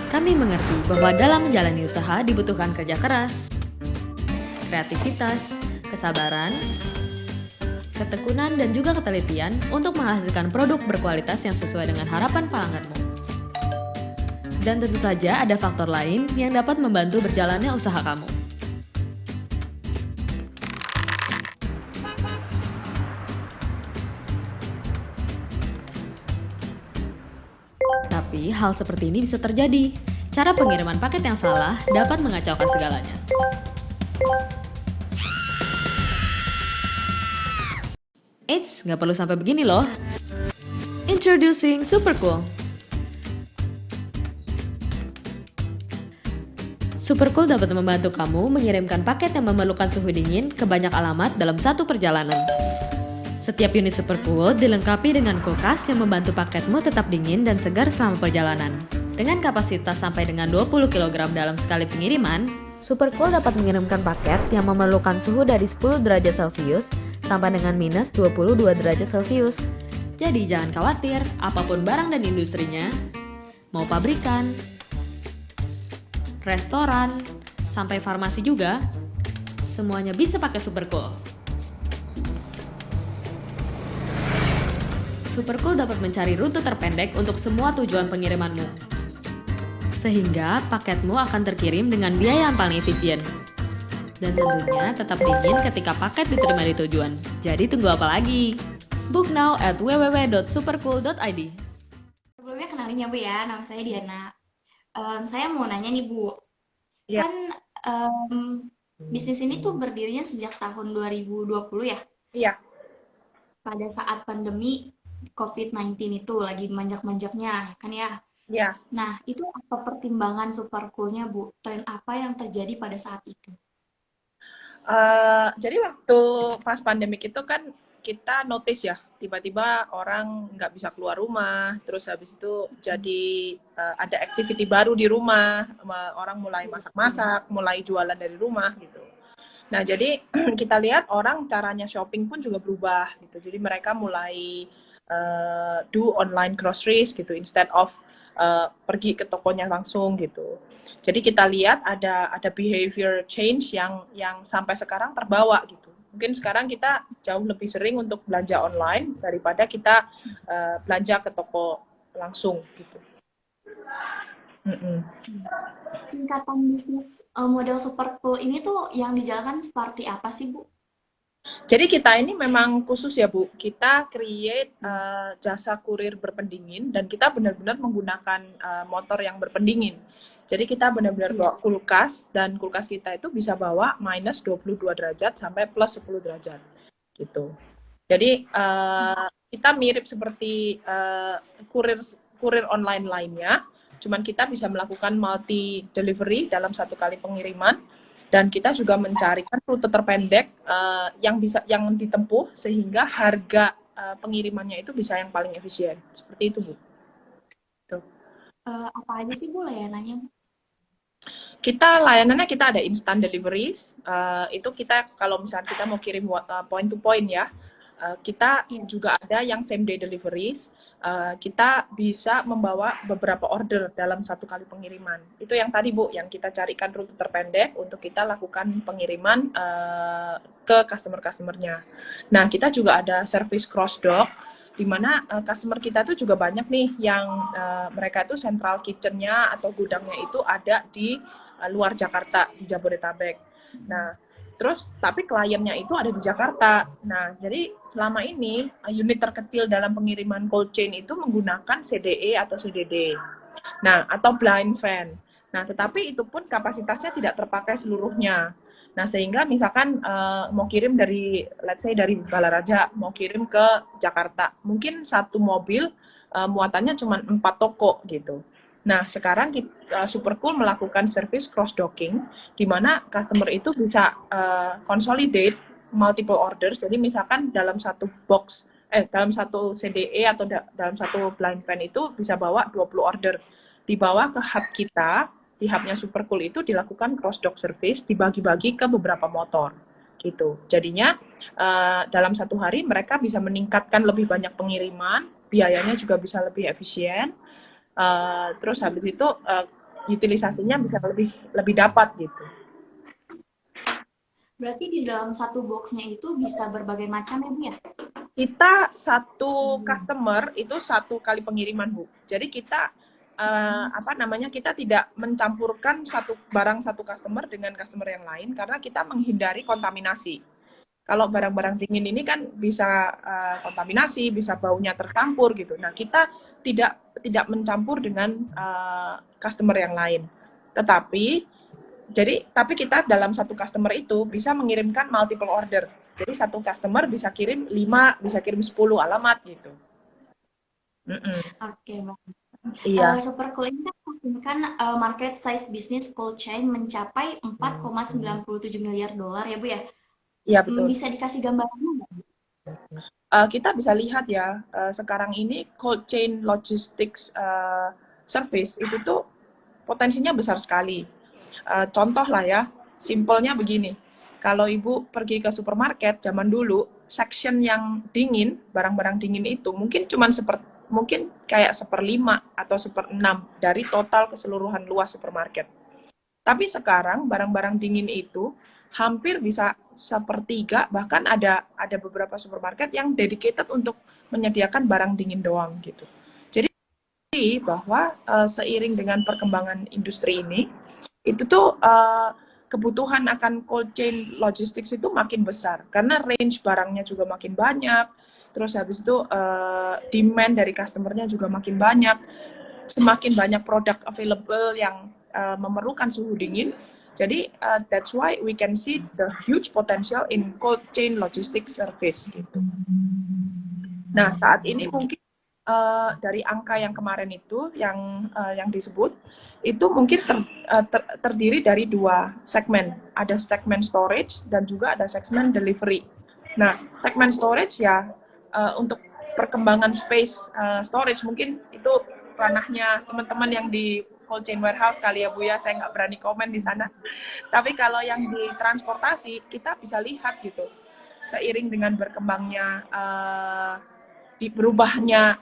Kami mengerti bahwa dalam menjalani usaha dibutuhkan kerja keras, kreativitas, kesabaran, ketekunan, dan juga ketelitian untuk menghasilkan produk berkualitas yang sesuai dengan harapan pelangganmu. Dan tentu saja ada faktor lain yang dapat membantu berjalannya usaha kamu. Tapi hal seperti ini bisa terjadi. Cara pengiriman paket yang salah dapat mengacaukan segalanya. Eits, nggak perlu sampai begini loh. Introducing Supercool. Supercool dapat membantu kamu mengirimkan paket yang memerlukan suhu dingin ke banyak alamat dalam satu perjalanan. Setiap unit Supercool dilengkapi dengan kulkas yang membantu paketmu tetap dingin dan segar selama perjalanan. Dengan kapasitas sampai dengan 20 kg dalam sekali pengiriman, Supercool dapat mengirimkan paket yang memerlukan suhu dari 10 derajat Celcius sampai dengan minus 22 derajat Celcius. Jadi jangan khawatir, apapun barang dan industrinya, mau pabrikan, restoran, sampai farmasi juga, semuanya bisa pakai Supercool. Supercool dapat mencari rute terpendek untuk semua tujuan pengirimanmu. Sehingga paketmu akan terkirim dengan biaya yang paling efisien. Dan tentunya tetap dingin ketika paket diterima di tujuan. Jadi tunggu apa lagi? Book now at www.supercool.id. Sebelumnya kenalin ya Bu ya, nama saya Diana. Saya mau nanya nih Bu, Ya, kan bisnis ini tuh berdirinya sejak tahun 2020 ya, iya, pada saat pandemi COVID-19 itu lagi manjak-manjaknya kan ya. iya. Nah, itu apa pertimbangan Supercool-nya Bu? Tren apa yang terjadi pada saat itu? Jadi waktu pas pandemik itu kan kita notice ya, tiba-tiba orang nggak bisa keluar rumah, terus habis itu jadi ada activity baru di rumah, orang mulai masak-masak, mulai jualan dari rumah gitu. Nah, jadi kita lihat orang caranya shopping pun juga berubah gitu. Jadi mereka mulai do online groceries gitu instead of pergi ke tokonya langsung gitu. Jadi kita lihat ada behavior change yang sampai sekarang terbawa gitu. Mungkin sekarang kita jauh lebih sering untuk belanja online daripada kita belanja ke toko langsung gitu. Mm-mm. Singkatan bisnis model Supercool ini tuh yang dijalankan seperti apa sih Bu? Jadi kita ini memang khusus ya Bu, kita create jasa kurir berpendingin dan kita benar-benar menggunakan motor yang berpendingin. Jadi kita benar-benar Iya. bawa kulkas dan kulkas kita itu bisa bawa minus 22 derajat sampai plus 10 derajat gitu. Jadi kita mirip seperti kurir kurir online lainnya, cuman kita bisa melakukan multi delivery dalam satu kali pengiriman dan kita juga mencarikan rute terpendek yang ditempuh sehingga harga pengirimannya itu bisa yang paling efisien. Seperti itu, Bu. Tuh. Apa aja sih Bu layanannya? Layanannya kita ada instant deliveries. Itu kita kalau misalnya kita mau kirim point to point ya, kita Iya. juga ada yang same day deliveries. Kita bisa membawa beberapa order dalam satu kali pengiriman. Itu yang tadi Bu, yang kita carikan rute terpendek untuk kita lakukan pengiriman ke customer-customernya. Nah, kita juga ada service cross dock, di mana customer kita tuh juga banyak nih yang mereka tuh central kitchen-nya atau gudangnya itu ada di luar Jakarta, di Jabodetabek. Nah, terus tapi kliennya itu ada di Jakarta. Nah, jadi selama ini unit terkecil dalam pengiriman cold chain itu menggunakan CDE atau CDD. Nah, atau blind van. Nah, tetapi itu pun kapasitasnya tidak terpakai seluruhnya. Nah, sehingga misalkan mau kirim dari, let's say dari Balaraja, mau kirim ke Jakarta, mungkin satu mobil muatannya cuma 4 toko gitu. Nah, sekarang Supercool melakukan service cross docking, di mana customer itu bisa consolidate multiple orders. Jadi misalkan dalam satu box, dalam satu CDE atau dalam satu blind van itu bisa bawa 20 order. Dibawa ke hub kita, di hubnya Supercool itu dilakukan cross dock service, dibagi-bagi ke beberapa motor gitu. Jadinya dalam satu hari mereka bisa meningkatkan lebih banyak pengiriman, biayanya juga bisa lebih efisien. Terus habis itu utilisasinya bisa lebih dapat gitu. Berarti di dalam satu boxnya itu bisa berbagai macam ya Bu ya? Kita satu customer itu satu kali pengiriman, Bu. Jadi kita kita tidak mencampurkan satu customer dengan customer yang lain karena kita menghindari kontaminasi. Kalau barang-barang dingin ini kan bisa kontaminasi, bisa baunya tercampur gitu. Nah, kita tidak mencampur dengan customer yang lain. Tapi kita dalam satu customer itu bisa mengirimkan multiple order. Jadi satu customer bisa kirim 5, bisa kirim 10 alamat gitu. Oke, Mbak. Iya. Super Cool ini kan market size bisnis cold chain mencapai 4,97 miliar dolar ya Bu ya? Iya, betul. Bisa dikasih gambarannya nggak? Kita bisa lihat ya, sekarang ini cold chain logistics service itu tuh potensinya besar sekali. Contoh lah ya, simpelnya begini. Kalau Ibu pergi ke supermarket zaman dulu, section yang dingin, barang-barang dingin itu mungkin kayak 1/5 atau 1/6 dari total keseluruhan luas supermarket. Tapi sekarang barang-barang dingin itu hampir bisa 1/3, bahkan ada beberapa supermarket yang dedicated untuk menyediakan barang dingin doang gitu. Jadi bahwa seiring dengan perkembangan industri ini, itu tuh kebutuhan akan cold chain logistics itu makin besar karena range barangnya juga makin banyak, terus habis itu demand dari customer-nya juga makin banyak, semakin banyak produk available yang memerlukan suhu dingin. Jadi that's why we can see the huge potential in cold chain logistics service gitu. Nah, saat ini mungkin dari angka yang kemarin itu yang disebut itu mungkin terdiri dari 2 segmen. Ada segmen storage dan juga ada segmen delivery. Nah, segmen storage ya untuk perkembangan space storage mungkin itu ranahnya teman-teman yang di cold chain warehouse kali ya Bu ya, saya nggak berani komen di sana. Tapi kalau yang di transportasi kita bisa lihat gitu, seiring dengan berkembangnya berubahnya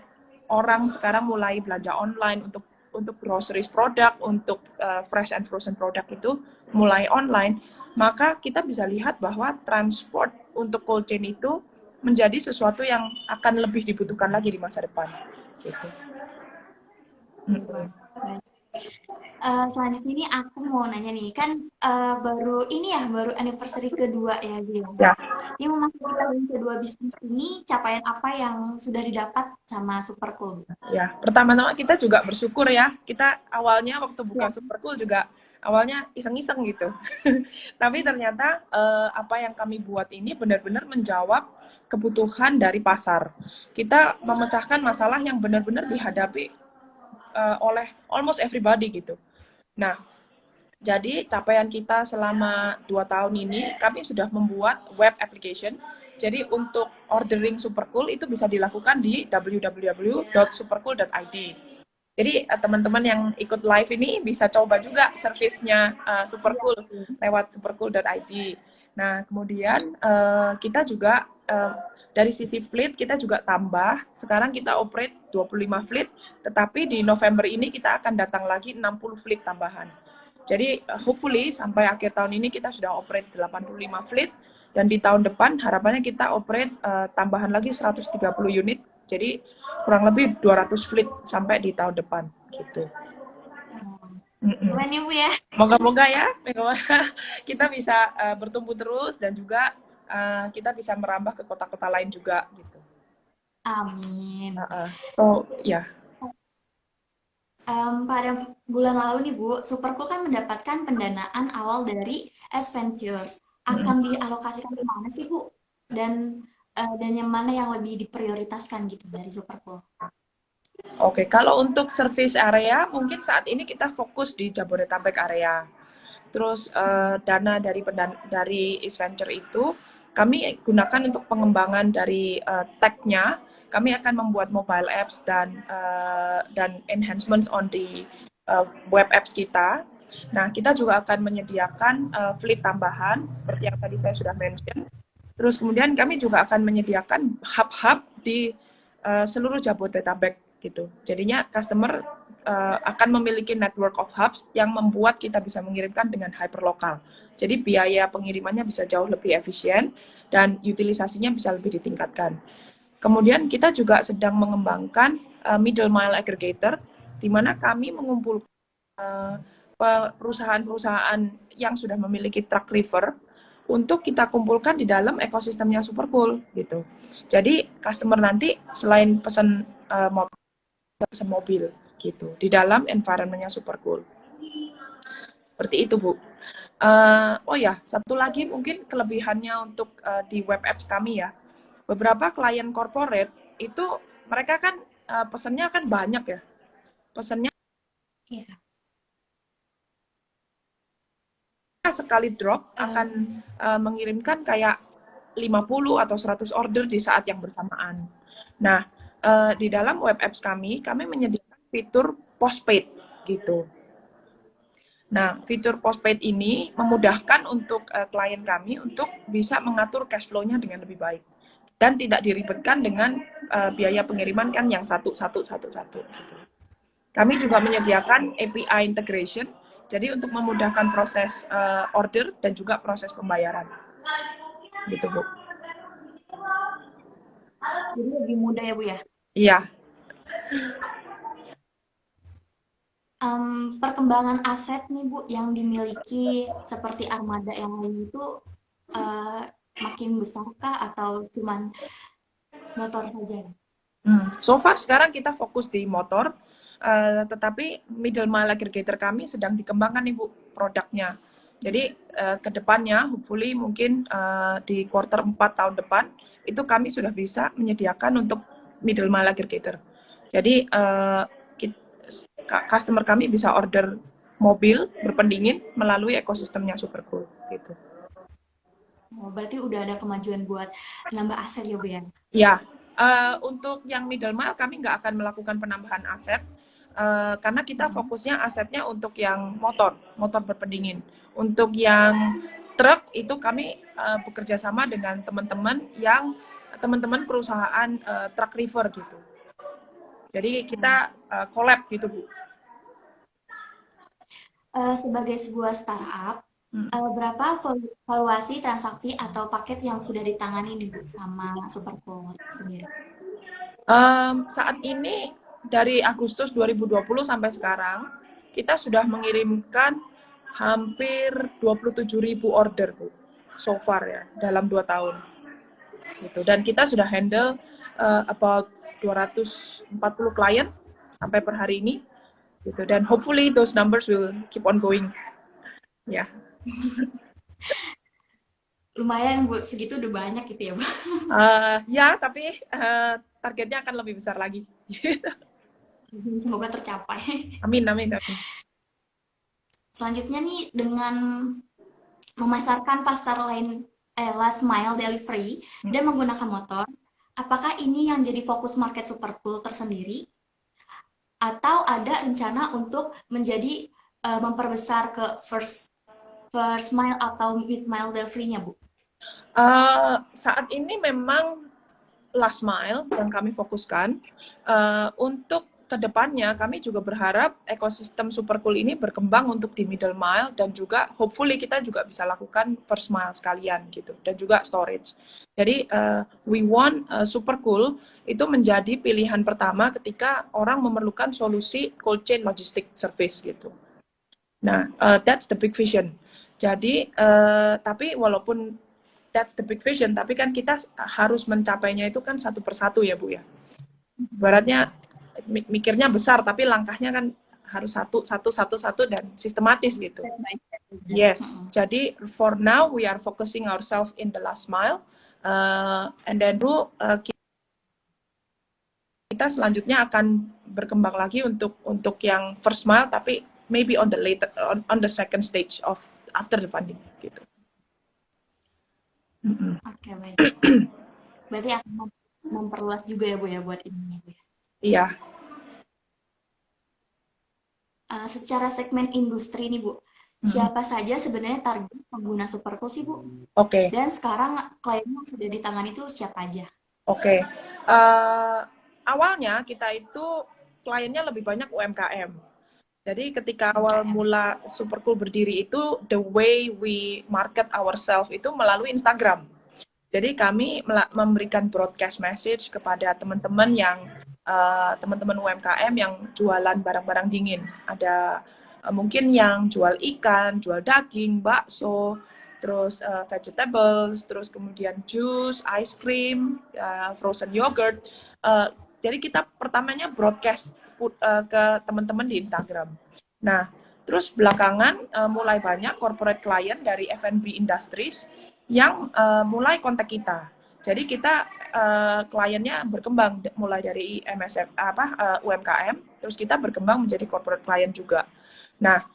orang sekarang mulai belanja online untuk groceries produk, untuk fresh and frozen product itu mulai online, maka kita bisa lihat bahwa transport untuk cold chain itu menjadi sesuatu yang akan lebih dibutuhkan lagi di masa depan. Gitu. Selanjutnya ini aku mau nanya nih, kan baru anniversary kedua ya dia. Ya. Ini memasuki tahun kedua bisnis ini, capaian apa yang sudah didapat sama Super Cool? Ya, pertama-tama kita juga bersyukur ya. Kita awalnya waktu buka Super Cool juga awalnya iseng-iseng gitu. Tapi ternyata apa yang kami buat ini benar-benar menjawab kebutuhan dari pasar. Kita memecahkan masalah yang benar-benar dihadapi oleh almost everybody gitu. Nah, jadi capaian kita selama 2 tahun ini, kami sudah membuat web application. Jadi untuk ordering Super Cool itu bisa dilakukan di www.supercool.id. Jadi teman-teman yang ikut live ini bisa coba juga servisnya Super Cool lewat supercool.id. Nah, kemudian kita juga dari sisi fleet kita juga tambah. Sekarang kita operate 25 fleet, tetapi di November ini kita akan datang lagi 60 fleet tambahan. Jadi hopefully sampai akhir tahun ini kita sudah operate 85 fleet, dan di tahun depan harapannya kita operate tambahan lagi 130 unit. Jadi kurang lebih 200 fleet sampai di tahun depan gitu. Keren ya Bu ya. Moga-moga ya kita bisa bertumbuh terus dan juga kita bisa merambah ke kota-kota lain juga gitu. Amin. So ya. Pada bulan lalu nih Bu, Super Cool kan mendapatkan pendanaan awal dari S Ventures. Akan dialokasikan ke mana sih Bu? Dan yang mana yang lebih diprioritaskan gitu dari Super Cool? Oke, kalau untuk service area mungkin saat ini kita fokus di Jabodetabek area. Terus dana dari East Venture itu kami gunakan untuk pengembangan dari tech-nya. Kami akan membuat mobile apps dan enhancements on the web apps kita. Nah, kita juga akan menyediakan fleet tambahan seperti yang tadi saya sudah mention. Terus kemudian kami juga akan menyediakan hub-hub di seluruh Jabodetabek gitu. Jadinya customer akan memiliki network of hubs yang membuat kita bisa mengirimkan dengan hyperlokal. Jadi biaya pengirimannya bisa jauh lebih efisien dan utilisasinya bisa lebih ditingkatkan. Kemudian kita juga sedang mengembangkan middle mile aggregator, di mana kami mengumpulkan perusahaan-perusahaan yang sudah memiliki truck river untuk kita kumpulkan di dalam ekosistemnya Supercool gitu. Jadi customer nanti selain pesan motor, pesan mobil gitu di dalam environment-nya Supercool. Seperti itu, Bu. Oh ya, satu lagi mungkin kelebihannya untuk di web apps kami ya. Beberapa klien corporate itu mereka kan pesannya kan banyak ya. Pesannya Iya. sekali drop akan mengirimkan kayak 50 atau 100 order di saat yang bersamaan. Nah, di dalam web apps kami menyediakan fitur postpaid gitu. Nah, fitur postpaid ini memudahkan untuk klien kami untuk bisa mengatur cash flow-nya dengan lebih baik dan tidak diribetkan dengan biaya pengiriman kan yang satu. Gitu. Kami juga menyediakan API integration, jadi untuk memudahkan proses order dan juga proses pembayaran. Gitu, Bu. Jadi lebih mudah ya, Bu ya? Iya. Perkembangan aset nih, Bu, yang dimiliki seperti armada yang lain itu makin besarkah atau cuman motor saja? So far sekarang kita fokus di motor, tetapi middle mile aggregator kami sedang dikembangkan nih, Bu, produknya. Jadi ke depannya, hopefully mungkin di quarter 4 tahun depan, itu kami sudah bisa menyediakan untuk middle mile aggregator. Jadi customer kami bisa order mobil berpendingin melalui ekosistemnya Supercool gitu. Oh, berarti udah ada kemajuan buat nambah aset ya, Bu ya? Ya, untuk yang middle mile kami nggak akan melakukan penambahan aset karena kita fokusnya asetnya untuk yang motor berpendingin. Untuk yang truk itu kami bekerja sama dengan teman-teman perusahaan truck river gitu. Jadi kita collab gitu, Bu. Sebagai sebuah startup, berapa valuasi transaksi atau paket yang sudah ditangani nih, Bu, sama Supercool sendiri? Saat ini dari Agustus 2020 sampai sekarang, kita sudah mengirimkan hampir 27.000 order, Bu, so far ya, dalam 2 tahun. Gitu. Dan kita sudah handle about 240 klien sampai per hari ini. Gitu. Dan hopefully those numbers will keep on going. Ya. Lumayan, Bu, segitu udah banyak gitu ya, Bu? Ya, tapi targetnya akan lebih besar lagi. Semoga tercapai. Amin. Selanjutnya nih, dengan memasarkan pasar lain last mile delivery dan menggunakan motor, apakah ini yang jadi fokus market Supercool tersendiri? Atau ada rencana untuk menjadi memperbesar ke first mile atau mid mile delivery-nya, Bu? Saat ini memang last mile yang kami fokuskan. Untuk kedepannya kami juga berharap ekosistem Supercool ini berkembang untuk di middle mile dan juga hopefully kita juga bisa lakukan first mile sekalian gitu dan juga storage. Jadi we want Supercool itu menjadi pilihan pertama ketika orang memerlukan solusi cold chain logistic service gitu. Nah, that's the big vision. Jadi tapi walaupun that's the big vision, tapi kan kita harus mencapainya itu kan satu persatu ya, Bu ya. Ibaratnya mikirnya besar, tapi langkahnya kan harus satu dan sistematis gitu. Yes, jadi for now we are focusing ourselves in the last mile, and then kita selanjutnya akan berkembang lagi untuk yang first mile, tapi maybe on the second stage of after the funding gitu. Oke, baik. Berarti akan memperluas juga ya, Bu ya, buat ini, Bu. Iya. Secara segmen industri nih, Bu, siapa saja sebenarnya target pengguna Supercool sih, Bu? Oke. Dan sekarang klien yang sudah ditangani itu siapa aja? Oke. Awalnya kita itu kliennya lebih banyak UMKM. Jadi ketika awal mula Supercool berdiri itu, the way we market ourselves itu melalui Instagram. Jadi kami memberikan broadcast message kepada teman-teman yang teman-teman UMKM yang jualan barang-barang dingin. Ada mungkin yang jual ikan, jual daging, bakso, terus vegetables, terus kemudian jus, ice cream, frozen yogurt. Jadi kita pertamanya broadcast ke teman-teman di Instagram. Nah, terus belakangan mulai banyak corporate client dari F&B industries yang mulai kontak kita. Jadi kita kliennya berkembang mulai dari MSF UMKM, terus kita berkembang menjadi corporate client juga. Nah,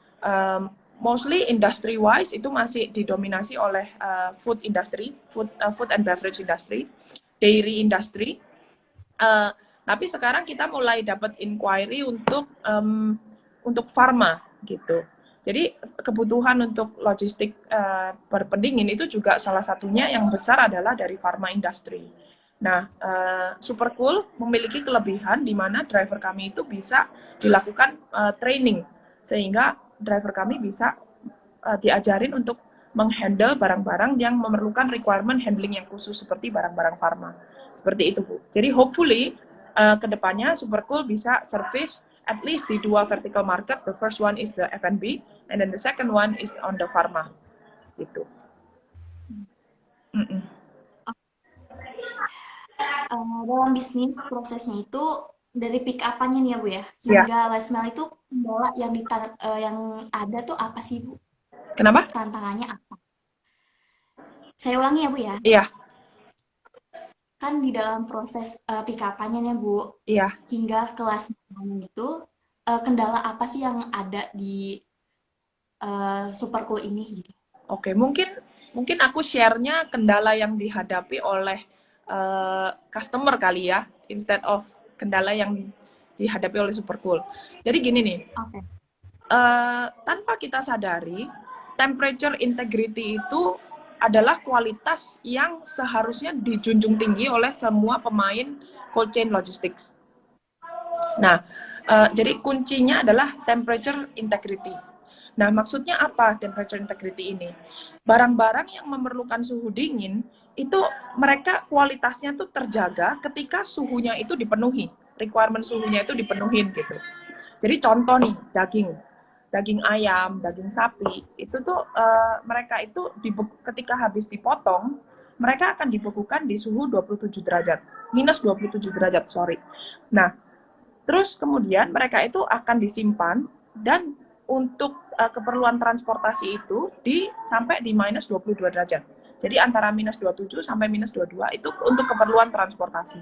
mostly industry wise itu masih didominasi oleh food industry, food and beverage industry, dairy industry. Tapi sekarang kita mulai dapat inquiry untuk pharma gitu. Jadi kebutuhan untuk logistik berpendingin itu juga salah satunya yang besar adalah dari pharma industry. Nah, Supercool memiliki kelebihan di mana driver kami itu bisa dilakukan training sehingga driver kami bisa diajarin untuk menghandle barang-barang yang memerlukan requirement handling yang khusus seperti barang-barang pharma. Seperti itu, Bu. Jadi hopefully kedepannya Supercool bisa service at least di 2 vertical market. The first one is the F&B, and then the second one is on the pharma. Gitu. Dalam bisnis prosesnya itu dari pick up-nya nih ya Bu ya, hingga last mile itu kendala yang ada tuh apa sih Bu? Kenapa? Tantangannya apa? Saya ulangi ya Bu ya. Iya. Kan di dalam proses pick up-nya nih Bu, Iya. hingga ke last mile itu kendala apa sih yang ada di Supercool ini gitu? Oke, mungkin aku share-nya kendala yang dihadapi oleh customer kali ya, instead of kendala yang dihadapi oleh Supercool. Jadi gini nih, tanpa kita sadari, temperature integrity itu adalah kualitas yang seharusnya dijunjung tinggi oleh semua pemain cold chain logistics. Nah, jadi kuncinya adalah temperature integrity. Nah, maksudnya apa temperature integrity ini? Barang-barang yang memerlukan suhu dingin, itu mereka kualitasnya tuh terjaga ketika suhunya itu dipenuhi. Requirement suhunya itu dipenuhin gitu. Jadi contoh nih, daging ayam, daging sapi, itu tuh mereka itu ketika habis dipotong, mereka akan dibekukan di suhu 27 derajat. Minus 27 derajat, sorry. Nah, terus kemudian mereka itu akan disimpan dan untuk keperluan transportasi itu sampai di minus 22 derajat. Jadi antara minus 27 sampai minus 22 itu untuk keperluan transportasi.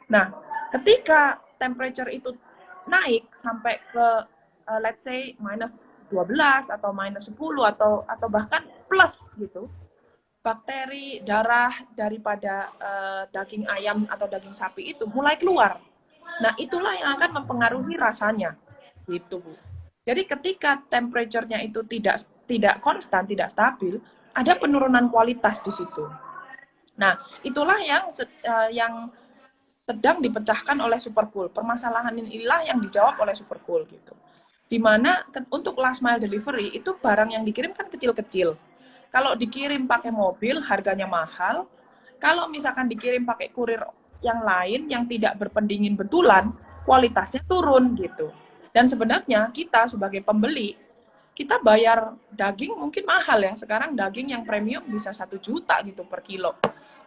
Nah, ketika temperature itu naik sampai ke let's say minus 12 atau minus 10 atau bahkan plus gitu, bakteri darah daripada daging ayam atau daging sapi itu mulai keluar. Nah, itulah yang akan mempengaruhi rasanya. Gitu, Bu. Jadi ketika temperature-nya itu tidak konstan, tidak stabil, ada penurunan kualitas di situ. Nah, itulah yang sedang dipecahkan oleh Supercool. Permasalahan inilah yang dijawab oleh Supercool gitu. Dimana untuk last mile delivery itu barang yang dikirim kan kecil-kecil. Kalau dikirim pakai mobil harganya mahal. Kalau misalkan dikirim pakai kurir yang lain yang tidak berpendingin betulan, kualitasnya turun gitu. Dan sebenarnya kita sebagai pembeli, kita bayar daging mungkin mahal ya. Sekarang daging yang premium bisa 1 juta gitu per kilo.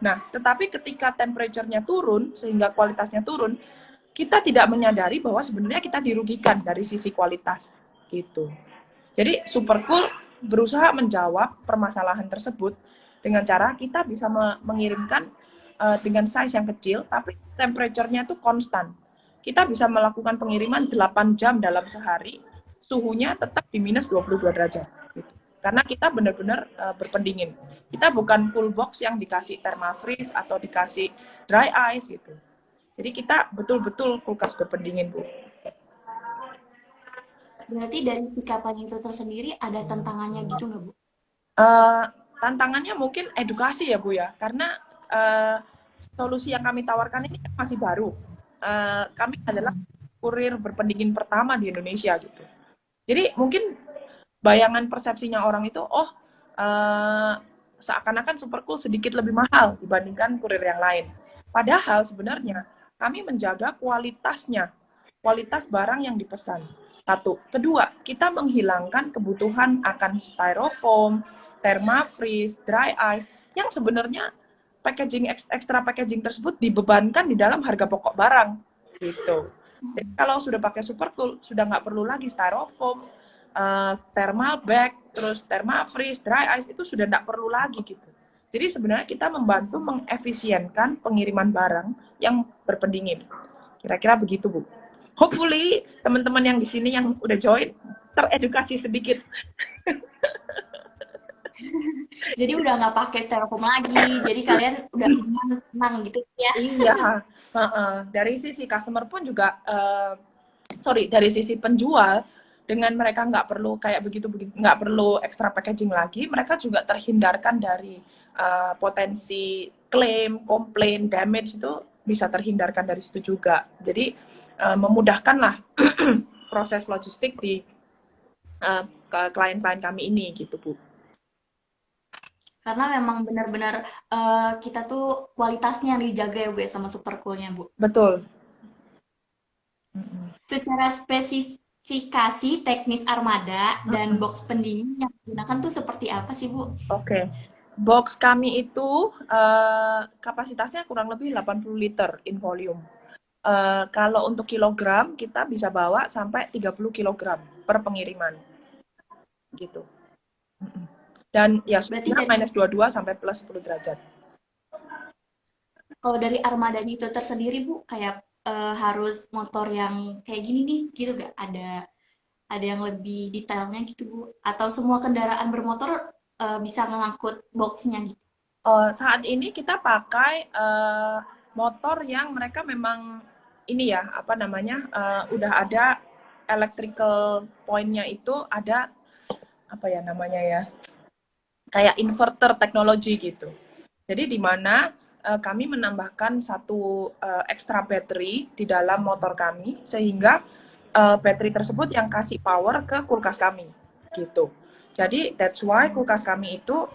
Nah, tetapi ketika temperature-nya turun sehingga kualitasnya turun, kita tidak menyadari bahwa sebenarnya kita dirugikan dari sisi kualitas gitu. Jadi Supercool berusaha menjawab permasalahan tersebut dengan cara kita bisa mengirimkan dengan size yang kecil tapi temperature-nya itu konstan. Kita bisa melakukan pengiriman 8 jam dalam sehari, suhunya tetap di minus 22 derajat gitu. Karena kita benar-benar berpendingin. Kita bukan cool box yang dikasih thermafreeze atau dikasih dry ice gitu. Jadi kita betul-betul kulkas berpendingin, Bu. Berarti dari pikapan itu tersendiri ada tantangannya gitu nggak, Bu? Tantangannya mungkin edukasi ya, Bu ya. Karena solusi yang kami tawarkan ini masih baru. Kami adalah kurir berpendingin pertama di Indonesia gitu. Jadi mungkin bayangan persepsinya orang itu, seakan-akan Supercool sedikit lebih mahal dibandingkan kurir yang lain. Padahal sebenarnya kami menjaga kualitasnya, kualitas barang yang dipesan. Satu. Kedua, kita menghilangkan kebutuhan akan styrofoam, thermafreeze, dry ice, yang sebenarnya extra packaging tersebut dibebankan di dalam harga pokok barang. Gitu. Jadi kalau sudah pakai Supercool, sudah nggak perlu lagi styrofoam, thermal bag, terus thermafreeze, dry ice, itu sudah nggak perlu lagi gitu. Jadi sebenarnya kita membantu mengefisienkan pengiriman barang yang berpendingin. Kira-kira begitu, Bu. Hopefully teman-teman yang di sini yang udah join teredukasi sedikit. Jadi udah nggak pakai styrofoam lagi. Jadi kalian udah tenang gitu ya. Iya, dari sisi customer pun juga, dari sisi penjual, dengan mereka nggak perlu kayak begitu, nggak perlu extra packaging lagi, mereka juga terhindarkan dari potensi klaim, komplain, damage itu bisa terhindarkan dari situ juga. Jadi memudahkanlah proses logistik di ke klien-klien kami ini gitu, Bu. Karena memang benar-benar kita tuh kualitasnya yang dijaga ya Bu ya sama Supercool-nya Bu. Betul. Secara spesifikasi teknis armada dan box pendingin yang digunakan tuh seperti apa sih Bu? Oke. Box kami itu kapasitasnya kurang lebih 80 liter in volume. Kalau untuk kilogram, kita bisa bawa sampai 30 kilogram per pengiriman. Gitu. Dan ya suhunya minus 22 sampai plus 10 derajat. Kalau dari armadanya itu tersendiri Bu, kayak harus motor yang kayak gini nih, gitu gak? Ada yang lebih detailnya gitu Bu? Atau semua kendaraan bermotor bisa ngangkut boxnya gitu? Saat ini kita pakai motor yang mereka memang ini ya, apa namanya, udah ada electrical point-nya itu ada, apa ya namanya ya, kayak inverter teknologi gitu. Jadi di mana kami menambahkan satu extra battery di dalam motor kami, sehingga battery tersebut yang kasih power ke kulkas kami gitu. Jadi that's why kulkas kami itu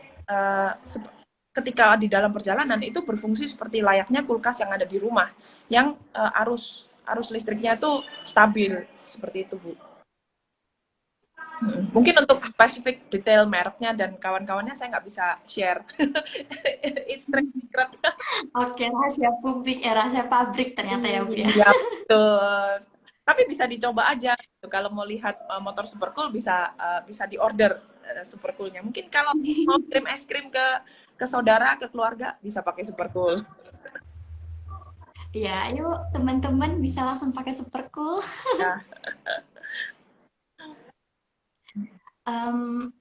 ketika di dalam perjalanan itu berfungsi seperti layaknya kulkas yang ada di rumah, yang arus listriknya itu stabil seperti itu, Bu. Mungkin untuk spesifik detail mereknya dan kawan-kawannya saya nggak bisa share. It's trade secret. Oke, rahasia publik, rahasia pabrik ternyata ya Bu ya. Iya, betul. Tapi bisa dicoba aja. Kalau mau lihat motor Supercool bisa di order Supercoolnya. Mungkin kalau mau kirim es krim ke saudara, ke keluarga, bisa pakai Supercool. Ya, ayo teman-teman bisa langsung pakai Supercool. Ya.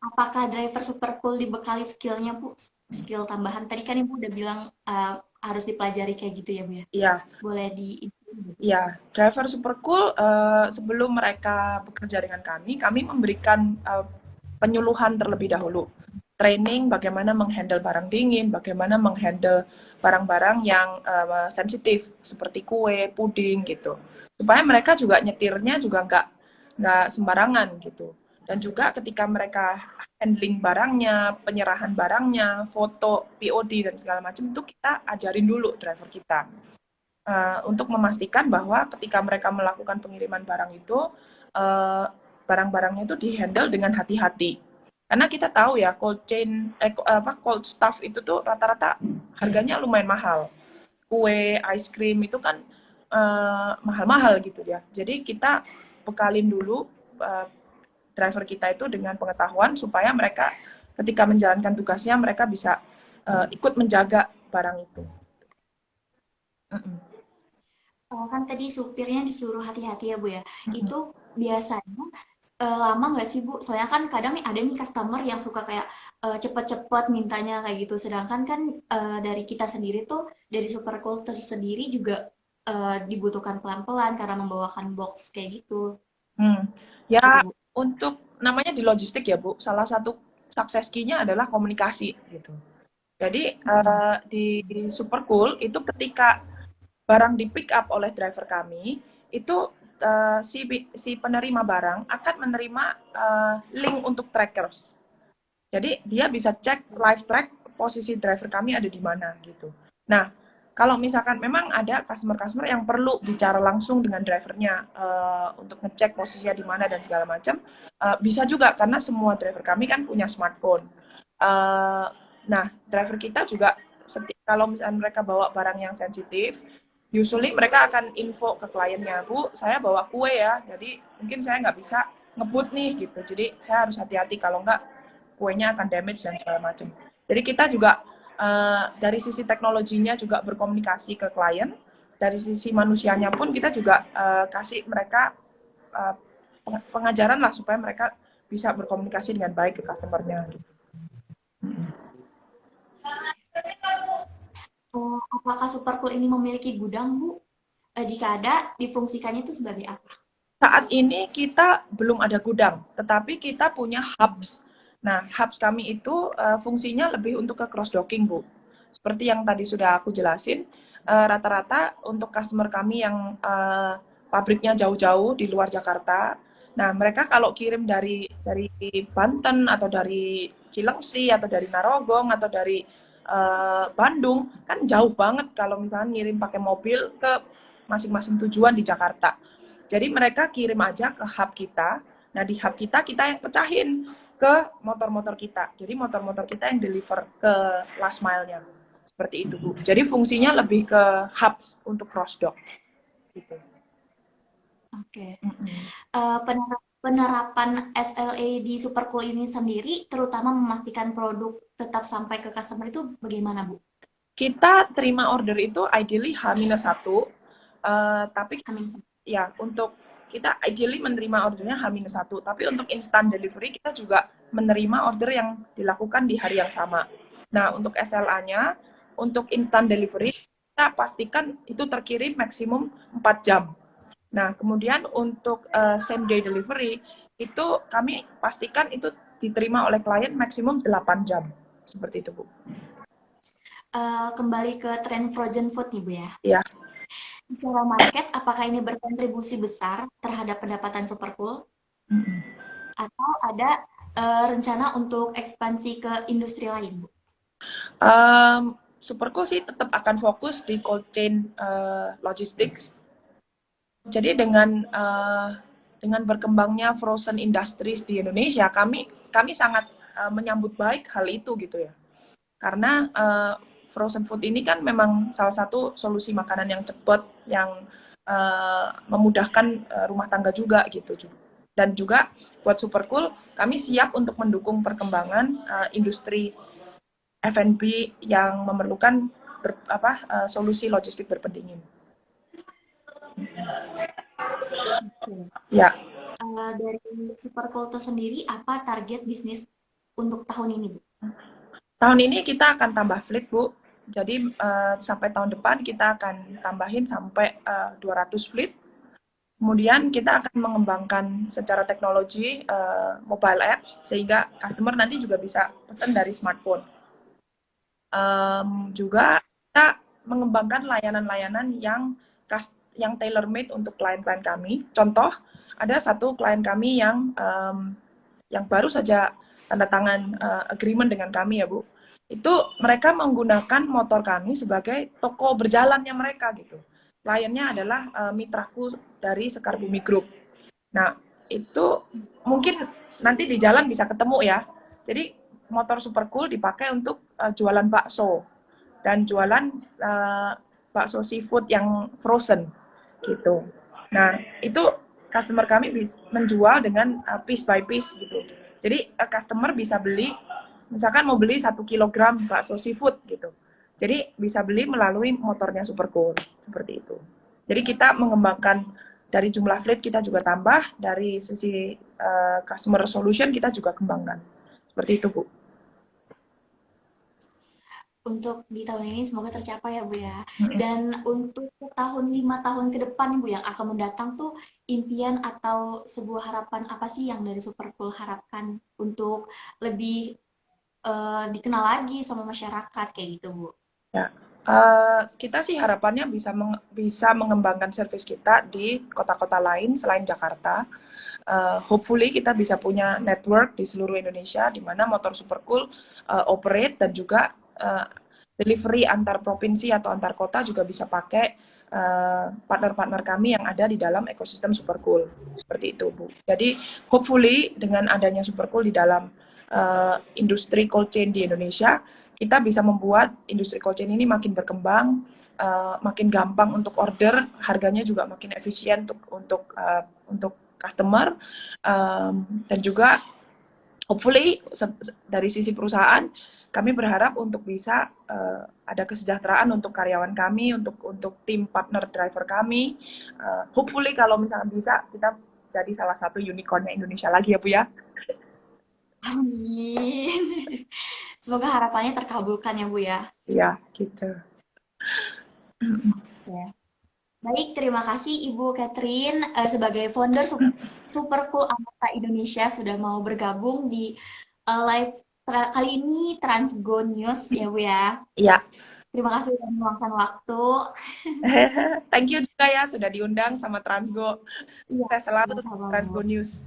Apakah driver Supercool dibekali skillnya Bu? Skill tambahan. Tadi kan Ibu udah bilang harus dipelajari kayak gitu ya Bu ya? Iya. Boleh di... Iya, driver Supercool sebelum mereka bekerja dengan kami memberikan penyuluhan terlebih dahulu. Training bagaimana menghandle barang dingin, bagaimana menghandle barang-barang yang sensitif seperti kue, puding gitu. Supaya mereka juga nyetirnya juga nggak sembarangan gitu. Dan juga ketika mereka handling barangnya, penyerahan barangnya, foto, POD dan segala macam itu kita ajarin dulu driver kita. Untuk memastikan bahwa ketika mereka melakukan pengiriman barang itu barang-barangnya itu dihandle dengan hati-hati. Karena kita tahu ya cold stuff itu tuh rata-rata harganya lumayan mahal. Kue, ice cream itu kan mahal-mahal gitu ya. Jadi kita bekalin dulu driver kita itu dengan pengetahuan supaya mereka ketika menjalankan tugasnya mereka bisa ikut menjaga barang itu. Kan tadi supirnya disuruh hati-hati ya Bu ya. Itu biasanya lama nggak sih Bu? Soalnya kan kadang nih ada nih customer yang suka kayak cepet-cepet mintanya kayak gitu. Sedangkan kan dari kita sendiri tuh, dari Supercool sendiri juga dibutuhkan pelan-pelan karena membawakan box kayak gitu. Ya, Gitu, Bu. untuk namanya di logistik ya Bu, salah satu success key-nya adalah komunikasi gitu. Jadi di Supercool itu ketika barang di pick up oleh driver kami, itu si penerima barang akan menerima link untuk trackers. Jadi dia bisa cek live track posisi driver kami ada di mana gitu. Nah, kalau misalkan memang ada customer-customer yang perlu bicara langsung dengan drivernya untuk ngecek posisinya di mana dan segala macam, bisa juga karena semua driver kami kan punya smartphone. Nah, driver kita juga kalau misalnya mereka bawa barang yang sensitif, usually mereka akan info ke kliennya, Bu, saya bawa kue ya, jadi mungkin saya nggak bisa ngebut nih gitu. Jadi saya harus hati-hati kalau nggak kuenya akan damage dan segala macam. Jadi kita juga dari sisi teknologinya juga berkomunikasi ke klien, dari sisi manusianya pun kita juga kasih mereka uh, pengajaran lah supaya mereka bisa berkomunikasi dengan baik ke customer-nya. Gitu. Apakah Supercool ini memiliki gudang, Bu? Jika ada, difungsikannya itu sebagai apa? Saat ini kita belum ada gudang, tetapi kita punya hubs. Nah, hubs kami itu fungsinya lebih untuk ke cross docking, Bu. Seperti yang tadi sudah aku jelasin, rata-rata untuk customer kami yang pabriknya jauh-jauh di luar Jakarta, nah mereka kalau kirim dari Banten atau dari Cilengsi atau dari Narogong atau dari Bandung, kan jauh banget kalau misalnya ngirim pakai mobil ke masing-masing tujuan di Jakarta. Jadi mereka kirim aja ke hub kita. Nah, di hub kita yang pecahin ke motor-motor kita. Jadi motor-motor kita yang deliver ke last mile-nya. Seperti itu, Bu. Jadi fungsinya lebih ke hubs untuk cross dock. Gitu. Oke. Penerapan SLA di Supercool ini sendiri, terutama memastikan produk tetap sampai ke customer itu bagaimana, Bu? Kita terima order itu ideally H-1, tapi ya untuk kita ideally menerima ordernya H-1, tapi untuk instant delivery kita juga menerima order yang dilakukan di hari yang sama. Nah, untuk SLA-nya, untuk instant delivery, kita pastikan itu terkirim maksimum 4 jam. Nah, kemudian untuk same day delivery, itu kami pastikan itu diterima oleh klien maksimum 8 jam. Seperti itu, Bu. Kembali ke tren frozen food nih, Bu ya. Iya. Secara market, apakah ini berkontribusi besar terhadap pendapatan Supercool? Atau ada rencana untuk ekspansi ke industri lain, Bu? Supercool sih tetap akan fokus di cold chain logistics. Jadi dengan berkembangnya frozen industries di Indonesia, kami sangat menyambut baik hal itu gitu ya. Karena frozen food ini kan memang salah satu solusi makanan yang cepat, yang memudahkan rumah tangga juga gitu. Dan juga buat Supercool, kami siap untuk mendukung perkembangan industri F&B yang memerlukan solusi logistik berpendingin. Ya. Dari Supercool itu sendiri, apa target bisnis untuk tahun ini, Bu? Tahun ini kita akan tambah fleet, Bu. Jadi sampai tahun depan kita akan tambahin sampai 200 fleet. Kemudian kita akan mengembangkan secara teknologi mobile apps sehingga customer nanti juga bisa pesan dari smartphone. Juga kita mengembangkan layanan-layanan yang tailor-made untuk klien-klien kami. Contoh, ada satu klien kami yang baru saja tanda tangan agreement dengan kami ya, Bu. Itu mereka menggunakan motor kami sebagai toko berjalannya mereka gitu. Kliennya adalah mitraku dari Sekar Bumi Group. Nah, itu mungkin nanti di jalan bisa ketemu ya. Jadi motor Supercool dipakai untuk jualan bakso dan jualan bakso seafood yang frozen gitu. Nah, itu customer kami menjual dengan piece by piece gitu. Jadi customer bisa beli, misalkan mau beli 1 kilogram bakso seafood gitu. Jadi bisa beli melalui motornya Supercool, seperti itu. Jadi kita mengembangkan dari jumlah fleet kita juga tambah, dari sisi customer solution kita juga kembangkan. Seperti itu, Bu. Untuk di tahun ini semoga tercapai ya, Bu ya. Dan untuk tahun 5 tahun ke depan, Bu, yang akan mendatang tuh impian atau sebuah harapan apa sih yang dari Supercool harapkan untuk lebih dikenal lagi sama masyarakat kayak gitu, Bu? Ya. Kita sih harapannya bisa mengembangkan service kita di kota-kota lain selain Jakarta. Hopefully kita bisa punya network di seluruh Indonesia di mana motor Supercool operate, dan juga delivery antar provinsi atau antar kota juga bisa pakai partner-partner kami yang ada di dalam ekosistem Supercool. Seperti itu, Bu. Jadi hopefully dengan adanya Supercool di dalam industri cold chain di Indonesia, kita bisa membuat industri cold chain ini makin berkembang, makin gampang untuk order, harganya juga makin efisien untuk customer, dan juga hopefully dari sisi perusahaan kami berharap untuk bisa ada kesejahteraan untuk karyawan kami, untuk tim partner driver kami. Hopefully kalau misalnya bisa, kita jadi salah satu unicornnya Indonesia lagi ya Bu ya. Amin. Semoga harapannya terkabulkan ya Bu ya. Iya, gitu. Ya. Baik, terima kasih Ibu Catherine sebagai founder Supercool Anggota Indonesia sudah mau bergabung di live kali ini Transgo News ya Bu ya. Iya. Terima kasih sudah meluangkan waktu. Thank you juga ya sudah diundang sama Transgo. Iya, Saya selalu sama-sama, Transgo Bu. News.